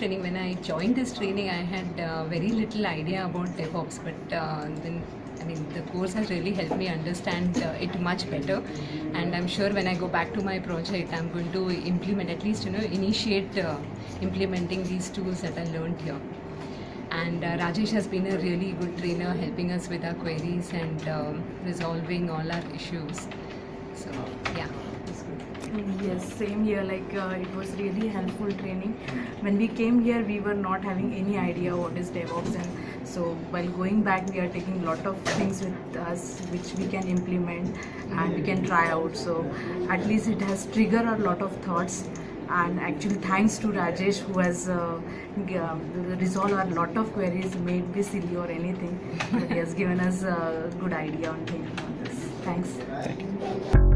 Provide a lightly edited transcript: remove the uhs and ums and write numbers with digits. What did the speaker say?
training. When I joined this training, I had very little idea about DevOps, but then the course has really helped me understand it much better. And I'm sure when I go back to my project, I'm going to implement, at least initiate implementing these tools that I learned here. And Rajesh has been a really good trainer, helping us with our queries and resolving all our issues. So yeah, it's good. Yes, same here. It was really helpful training. When we came here, we were not having any idea what is DevOps, and so while going back, we are taking a lot of things with us which we can implement and we can try out. So at least it has triggered a lot of thoughts. And actually, thanks to Rajesh, who has resolved a lot of queries, may be silly or anything, but he has given us a good idea on things on this. Thanks. Thank you.